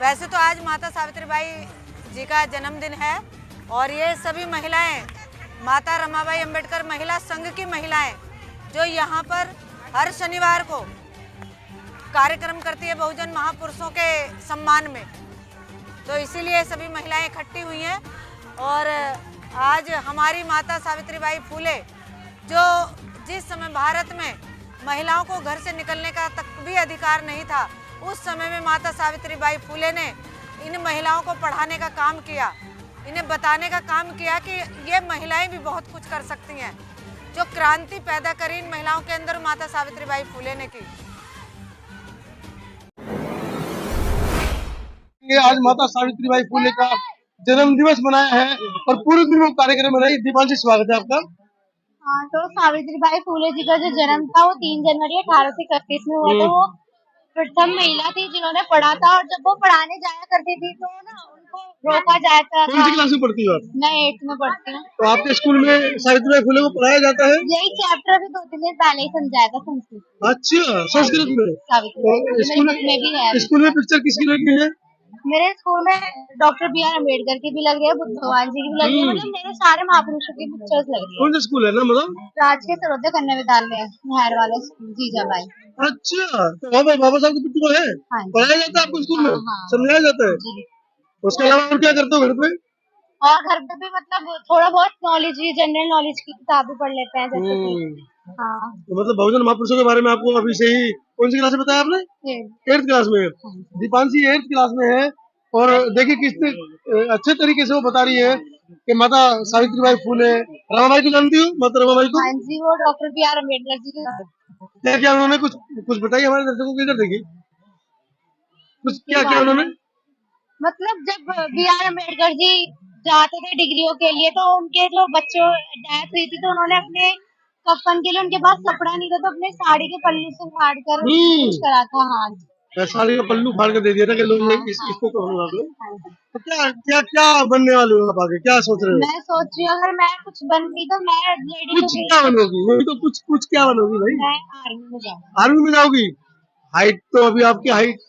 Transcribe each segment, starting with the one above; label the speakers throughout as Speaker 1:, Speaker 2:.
Speaker 1: वैसे तो आज माता सावित्रीबाई जी का जन्मदिन है और ये सभी महिलाएं माता रमाबाई अंबेडकर महिला संघ की महिलाएं जो यहाँ पर हर शनिवार को कार्यक्रम करती है बहुजन महापुरुषों के सम्मान में, तो इसीलिए सभी महिलाएं इकट्ठी हुई हैं। और आज हमारी माता सावित्रीबाई फुले जो जिस समय भारत में महिलाओं को घर से निकलने का तक भी अधिकार नहीं था, उस समय में माता सावित्रीबाई फुले ने इन महिलाओं को पढ़ाने का काम किया, इन्हें बताने का काम किया कि ये महिलाएं भी बहुत कुछ कर सकती हैं। जो क्रांति पैदा करी इन महिलाओं के अंदर माता सावित्रीबाई फुले ने की।
Speaker 2: आज माता सावित्रीबाई फुले का जन्म दिवस मनाया है और पूरे दिन वो कार्यक्रम मनाई। दीपांशी, स्वागत है आपका।
Speaker 3: हाँ, तो सावित्रीबाई फुले जी का जो जन्म था वो 3 जनवरी 1831 में हुआ था। वो प्रथम महिला थी जिन्होंने पढ़ा था, और जब वो पढ़ाने जाया करती थी तो ना उनको रोका जाता था।
Speaker 2: कौन सी क्लास में पढ़ती हो आप?
Speaker 3: मैं 8th में पढ़ती हूँ।
Speaker 2: तो आपके स्कूल में सावित्रीबाई फुले को पढ़ाया जाता है?
Speaker 3: यही चैप्टर अभी 2-3 दिन पहले ही समझाया था, संस्कृत।
Speaker 2: अच्छा, संस्कृत में
Speaker 3: सावित्रीबाई
Speaker 2: स्कूल
Speaker 3: में भी है।
Speaker 2: स्कूल में पिक्चर किसकी लगी है?
Speaker 3: मेरे स्कूल में डॉक्टर B.R. अम्बेडकर की भी लग रही है, बुद्ध भगवान जी की भी लग रही है, मतलब मेरे सारे महापुरुषों की पिक्चर्स लग रही है।
Speaker 2: कौन सा स्कूल है ना, मतलब?
Speaker 3: राजकीय सर्वोदय कन्या विद्यालय नहर वाले जीजाबाई।
Speaker 2: अच्छा, तो वहाँ पर बाबा साहब की पिक्चर है?
Speaker 3: हाँ,
Speaker 2: पढ़ाया जाता है आपको स्कूल में?
Speaker 3: हाँ।
Speaker 2: समझाया जाता है?
Speaker 3: जी।
Speaker 2: उसके अलावा और क्या करते हो घर पे?
Speaker 3: और घर पे भी मतलब थोड़ा बहुत नॉलेज, ही जनरल नॉलेज की किताबें पढ़ लेते हैं जैसे कि। हाँ।
Speaker 2: तो मतलब बहुजन महापुरुषों के बारे में आपको अभी से ही कौन सी क्लास में बताया आपने? 8th क्लास में। दीपांशी 8th क्लास में है और देखिए कितने अच्छे तरीके से वो बता रही है कि माता सावित्रीबाई फुले। रमाबाई को जानती हो? माता रमाबाई को?
Speaker 3: हाँ जी, वो डॉक्टर B.R. अम्बेडकर जी के।
Speaker 2: क्या क्या उन्होंने कुछ बताइए हमारे दर्शकों को। इधर देखिए कुछ क्या क्या उन्होंने।
Speaker 3: मतलब जब B.R. अम्बेडकर जी जाते थे डिग्रियों के लिए, तो उनके जो बच्चों डेथ हुई थी तो उन्होंने अपने कफन के लिए, उनके पास कपड़ा नहीं था तो अपने साड़ी के पल्लू से फाड़ कर कुछ करा था। हाँ,
Speaker 2: साड़ी का पल्लू फाड़ कर दे दिया था कि लोग इसको करूंगा। तो क्या क्या क्या बनने वाले हो आप आगे, क्या सोच रहे हो?
Speaker 3: मैं सोच रही हूँ अगर मैं कुछ बन गई तो मैं लेडी
Speaker 2: कुछ क्या बनोगी? वही तो कुछ क्या बनोगी भाई?
Speaker 3: मैं आर्मी में जाऊँ।
Speaker 2: आर्मी में जाओगी? हाइट तो अभी आपकी हाइट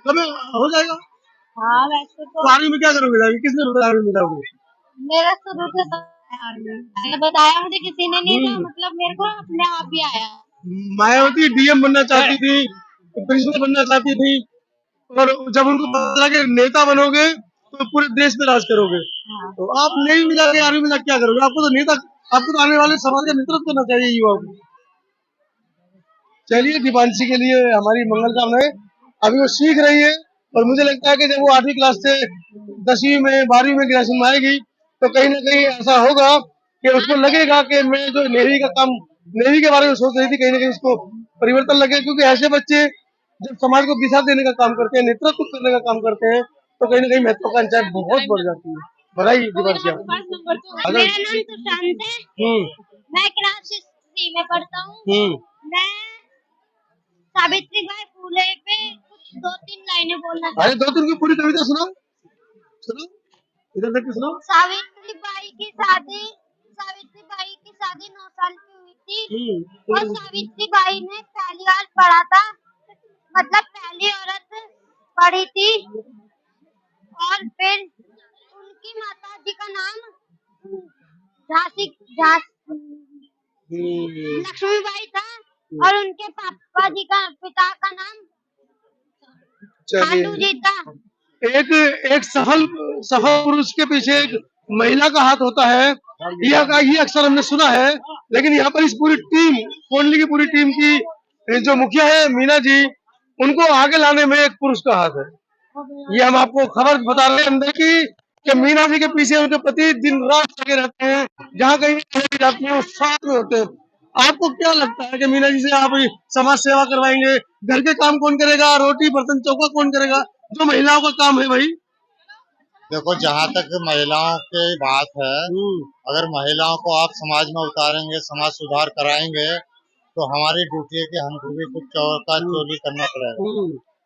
Speaker 2: कम हो जाएगा।
Speaker 3: हाँ, वैसे तो
Speaker 2: आर्मी में क्या करोगे जाके? किसने बताया आर्मी में जाओगे?
Speaker 3: मेरा शुरू से आर्मी बताया मुझे किसी ने नहीं था, मतलब मेरे को अपने आप ही आया।
Speaker 2: मायावती DM बनना चाहती थी, प्रिंसिपल बनना चाहती थी, और जब उनको पता चला कि नेता बनोगे तो पूरे देश में राज करोगे। तो आप नहीं मिला के आर्मी में क्या करोगे? आपको तो नेता, आपको तो आने वाले समाज का नेतृत्व करना चाहिए युवाओं को। चलिए, दीपांशी के लिए हमारी मंगल कामनाएं। अभी वो सीख रही है और मुझे लगता है कि जब वो 8वीं क्लास से 10वीं में 12वीं में ग्रेजुएशन में आएगी तो कहीं ना कहीं ऐसा होगा कि उसको लगेगा कि मैं जो नेवी के बारे में सोच रही थी, कहीं ना कहीं उसको परिवर्तन लगेगा। क्योंकि ऐसे बच्चे जब समाज को दिशा देने का काम करते हैं, नेतृत्व करने का काम करते हैं, तो कहीं ना कहीं महत्वाकांक्षाएं बहुत बढ़ जाती है। बधाई दीपांशी।
Speaker 3: मेरा नाम सुशांत है, मैं क्लास 6 में पढ़ता हूँ। मैं सावित्रीबाई फुले पे कुछ 2-3 लाइनें बोलना
Speaker 2: अरे 2-3 की पूरी कविता सुनाओ, सुनो इधर देख के सुनाओ।
Speaker 3: सावित्रीबाई की शादी 9 साल की हुई थी और सावित्रीबाई ने पहली बार पढ़ा था, मतलब पहली औरत पढ़ी थी। और फिर उनकी माता जी का नाम लक्ष्मीबाई था और उनके पापा जी का, पिता का नाम खांडू जी था।
Speaker 2: एक सफल पुरुष के पीछे एक महिला का हाथ होता है, ये अक्सर हमने सुना है। लेकिन यहाँ पर इस पूरी टीम, कोंडली की पूरी टीम की जो मुखिया है मीना जी, उनको आगे लाने में एक पुरुष का हाथ है। ये हम आपको खबर बता रहे हैं अंदर की कि मीना जी के पीछे उनके पति दिन रात लगे रहते हैं, जहाँ कहीं जाती है वो साथ में होते हैं। आपको क्या लगता है कि मीना जी से आप समाज सेवा करवाएंगे? घर के काम कौन करेगा? रोटी बर्तन चौका कौन करेगा? जो महिलाओं का काम है भाई।
Speaker 4: देखो, जहाँ तक महिलाओं की बात है, अगर महिलाओं को आप समाज में उतारेंगे, समाज सुधार कराएंगे, तो हमारी ड्यूटी है कि हमको भी कुछ चौका चोरी करना पड़ेगा,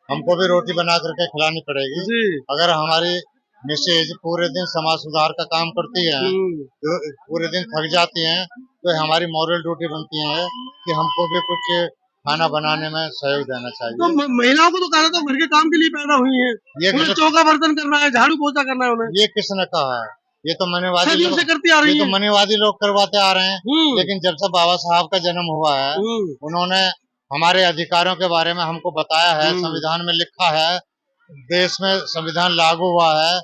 Speaker 4: हमको भी रोटी बना करके खिलानी पड़ेगी। अगर हमारी मिसेज पूरे दिन समाज सुधार का काम करती है, तो पूरे दिन थक जाती हैं, तो हमारी मॉरल ड्यूटी बनती है कि हमको भी कुछ खाना बनाने में सहयोग देना चाहिए।
Speaker 2: तो महिलाओं को तो कहा था घर के काम के लिए पैदा हुई है,
Speaker 4: ये
Speaker 2: उन्हें चौका बर्तन करना है, झाड़ू पोछा करना है उन्हें,
Speaker 4: ये किसने कहा है? ये तो मनीवादी
Speaker 2: सदियों से करती आ रही है।
Speaker 4: मनीवादी लोग करवाते आ रहे हैं। लेकिन जब से बाबा साहब का जन्म हुआ है, उन्होंने हमारे अधिकारों के बारे में हमको बताया है, संविधान में लिखा है, देश में संविधान लागू हुआ है,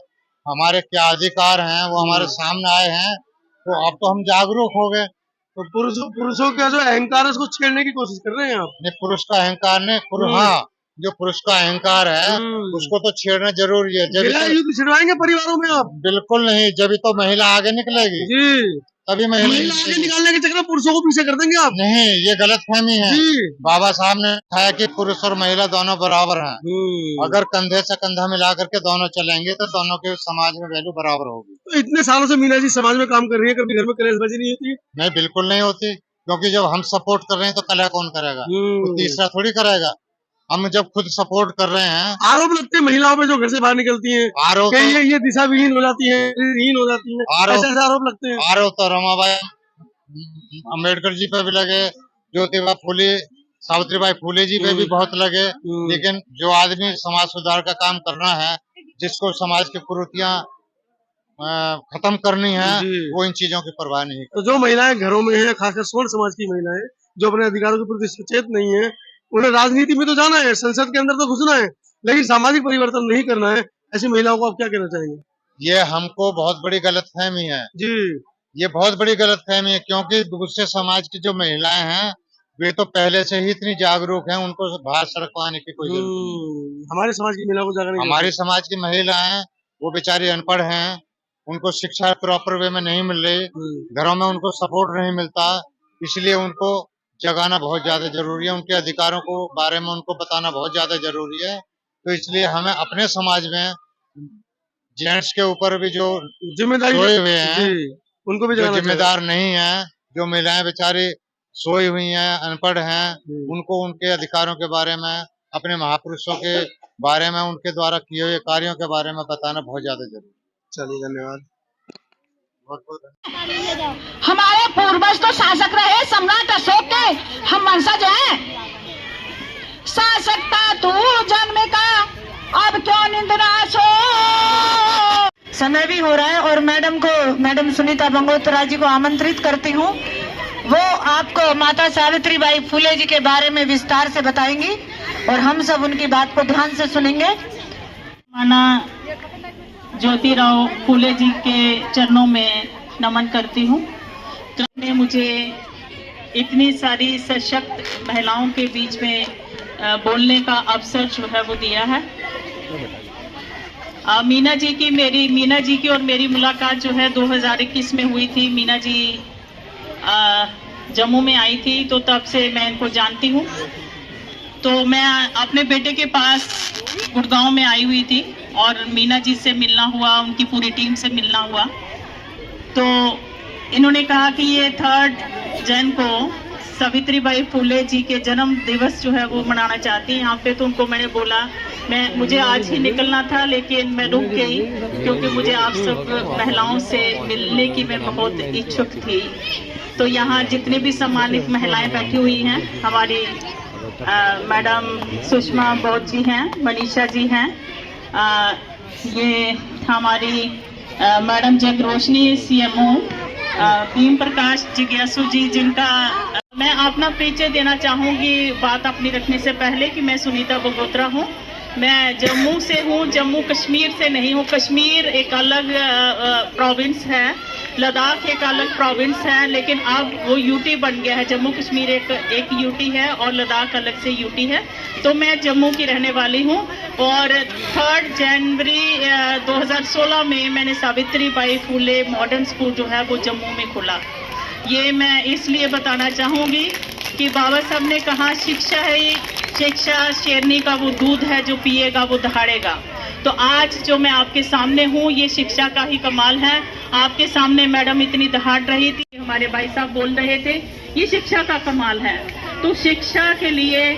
Speaker 4: हमारे क्या अधिकार हैं वो हमारे सामने आए हैं, तो अब तो हम जागरूक हो गए।
Speaker 2: तो पुरुषों का जो अहंकार है उसको छेड़ने की कोशिश कर रहे हैं आप?
Speaker 4: नहीं, पुरुष का अहंकार नहीं, हाँ, जो पुरुष का अहंकार है उसको तो छेड़ना जरूरी है। जब
Speaker 2: युद्ध छिड़वाएंगे परिवारों में आप?
Speaker 4: बिल्कुल नहीं, जब तो महिला आगे निकलेगी
Speaker 2: जी,
Speaker 4: तभी
Speaker 2: महिला आगे निकालने के चक्कर में पुरुषों को पीछे कर देंगे आप?
Speaker 4: नहीं, ये गलत फहमी है। बाबा साहब ने कहा कि पुरुष और महिला दोनों बराबर हैं। अगर कंधे से कंधा मिला करके दोनों चलेंगे तो दोनों के समाज में वैल्यू बराबर होगी।
Speaker 2: तो इतने सालों से मीना जी समाज में काम कर रही है, कभी घर में कलेशबाजी नहीं होती?
Speaker 4: नहीं, बिल्कुल नहीं होती, क्योंकि जब हम सपोर्ट कर रहे हैं तो कलह कौन करेगा? तो तीसरा थोड़ी करेगा। हम जब खुद सपोर्ट कर रहे हैं। आरोप लगते हैं महिलाओं पे जो घर से बाहर निकलती हैं, आरोप ये दिशा विहीन हो जाती है, हीन हो जाती है, ऐसे आरोप लगते हैं। आरोप तो रमाबाई अम्बेडकर जी पे भी लगे, ज्योतिबा फूले, सावित्रीबाई फूले जी पे भी बहुत लगे। लेकिन जो आदमी समाज सुधार का काम करना है, जिसको समाज की कुरीतियां खत्म करनी है, वो इन चीजों की परवाह नहीं। तो जो महिलाएं घरों में है, खासकर स्वर्ण समाज की महिलाएं जो अपने अधिकारों के प्रति सचेत नहीं है, उन्हें राजनीति में तो जाना है, संसद के अंदर तो घुसना है, लेकिन सामाजिक परिवर्तन नहीं करना है। ऐसी महिलाओं को आप क्या कहना चाहेंगे? ये हमको बहुत बड़ी गलतफहमी है जी, ये बहुत बड़ी गलतफहमी है, क्योंकि दूसरे समाज की जो महिलाएं हैं वे तो पहले से ही इतनी जागरूक हैं, उनको बाहर सड़क पर आने की कोई जरूरत नहीं। हमारे समाज की महिलाओं को जागरूक, हमारी समाज की महिलाएं वो बेचारी अनपढ़ हैं, उनको शिक्षा प्रॉपर वे में नहीं मिल रही, घरों में उनको सपोर्ट नहीं मिलता, इसलिए उनको जगाना बहुत ज्यादा जरूरी है, उनके अधिकारों को बारे में उनको बताना बहुत ज्यादा जरूरी है। तो इसलिए हमें अपने समाज में जेंट्स के ऊपर भी जो जिम्मेदारी सोए हुए हैं उनको भी जो जिम्मेदार नहीं है, जो महिलाएं बेचारी सोई हुई हैं, अनपढ़ हैं, उनको उनके अधिकारों के बारे में, अपने महापुरुषों के बारे में, उनके द्वारा किए हुए कार्यों के बारे में बताना बहुत ज्यादा जरूरी। चलिए, धन्यवाद।
Speaker 5: हमारे पूर्वज तो शासक रहे, सम्राट अशोक के हम वंशज हैं। शासकता तू जन्म का, अब क्यों निंदनाश हो।
Speaker 1: समय भी हो रहा है और मैडम सुनीता बंगोत्रा जी को आमंत्रित करती हूँ। वो आपको माता सावित्रीबाई फूले जी के बारे में विस्तार से बताएंगी और हम सब उनकी बात को ध्यान से सुनेंगे।
Speaker 5: माना ज्योतिराव फूले जी के चरणों में नमन करती हूँ। ने मुझे इतनी सारी सशक्त महिलाओं के बीच में बोलने का अवसर जो है वो दिया है। मीना जी की और मेरी मुलाकात जो है 2021 में हुई थी। मीना जी जम्मू में आई थी, तो तब से मैं इनको जानती हूँ। तो मैं अपने बेटे के पास गुड़गांव में आई हुई थी और मीना जी से मिलना हुआ, उनकी पूरी टीम से मिलना हुआ। तो इन्होंने कहा कि ये 3 जन को सावित्रीबाई फूले जी के जन्म दिवस जो है वो मनाना चाहती है यहाँ पे। तो उनको मैंने बोला मुझे आज ही निकलना था, लेकिन मैं रुक गई क्योंकि मुझे आप सब महिलाओं से मिलने की मैं बहुत इच्छुक थी। तो यहाँ जितनी भी सम्मानित महिलाएं बैठी हुई हैं, हमारी मैडम सुषमा बौद्ध जी हैं, मनीषा जी हैं, ये हमारी मैडम जग रोशनी CMO, भीम प्रकाश जिज्ञासु जी, जिनका मैं अपना परिचय देना चाहूँगी बात अपनी रखने से पहले कि मैं सुनीता बंगोत्रा हूँ। मैं जम्मू से हूँ, जम्मू कश्मीर से नहीं हूँ। कश्मीर एक अलग प्रोविंस है, लद्दाख एक अलग प्रोविंस है, लेकिन अब वो यूटी बन गया है। जम्मू कश्मीर एक यूटी है और लद्दाख अलग से यूटी है। तो मैं जम्मू की रहने वाली हूँ और 3 जनवरी 2016 में मैंने सावित्रीबाई फूले मॉडर्न स्कूल जो है वो जम्मू में खोला। ये मैं इसलिए बताना चाहूँगी कि बाबा साहब ने कहा शिक्षा है, शिक्षा शेरनी का वो दूध है, जो पिएगा वो दहाड़ेगा। तो आज जो मैं आपके सामने हूँ, ये शिक्षा का ही कमाल है। आपके सामने मैडम इतनी दहाड़ रही थी, हमारे भाई साहब बोल रहे थे, ये शिक्षा का कमाल है। तो शिक्षा के लिए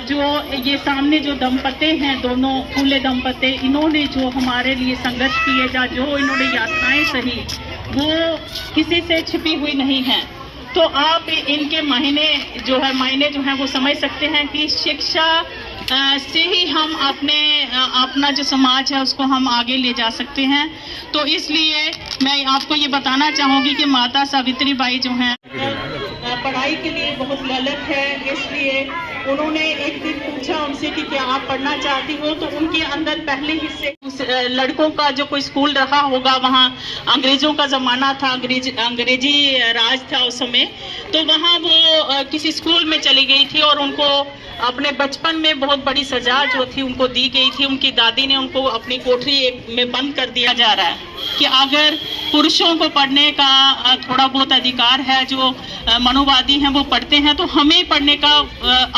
Speaker 5: जो ये सामने जो दंपति हैं, दोनों फूले दंपति, इन्होंने जो हमारे लिए संघर्ष किए, जो इन्होंने यात्राएं सही, वो किसी से छिपी हुई नहीं है। तो आप इनके मायने जो है वो समझ सकते हैं कि शिक्षा से ही हम अपना जो समाज है उसको हम आगे ले जा सकते हैं। तो इसलिए मैं आपको ये बताना चाहूँगी कि माता सावित्री बाई जो हैं पढ़ाई के लिए बहुत ललक है, इसलिए उन्होंने एक दिन पूछा उनसे कि क्या आप पढ़ना चाहती हो, तो उनके अंदर पहले ही से उस लड़कों का जो कोई स्कूल रहा होगा, वहाँ अंग्रेजों का ज़माना था, अंग्रेजी राज था उस समय, तो वहाँ वो किसी स्कूल में चली गई थी और उनको अपने बचपन में बहुत बड़ी सजा जो थी उनको दी गई थी। उनकी दादी ने उनको अपनी कोठरी में बंद कर दिया जा रहा है कि अगर पुरुषों को पढ़ने का थोड़ा बहुत अधिकार है, जो मनुवादी हैं वो पढ़ते हैं, तो हमें पढ़ने का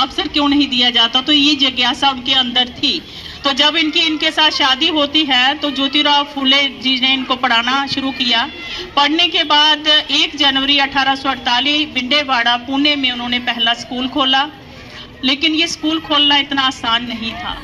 Speaker 5: अवसर क्यों नहीं दिया जाता। तो ये जिज्ञासा उनके अंदर थी। तो जब इनके साथ शादी होती है तो ज्योतिराव फूले जी ने इनको पढ़ाना शुरू किया। पढ़ने के बाद 1 जनवरी 1848 भिंडेवाड़ा पुणे में उन्होंने पहला स्कूल खोला, लेकिन ये स्कूल खोलना इतना आसान नहीं था।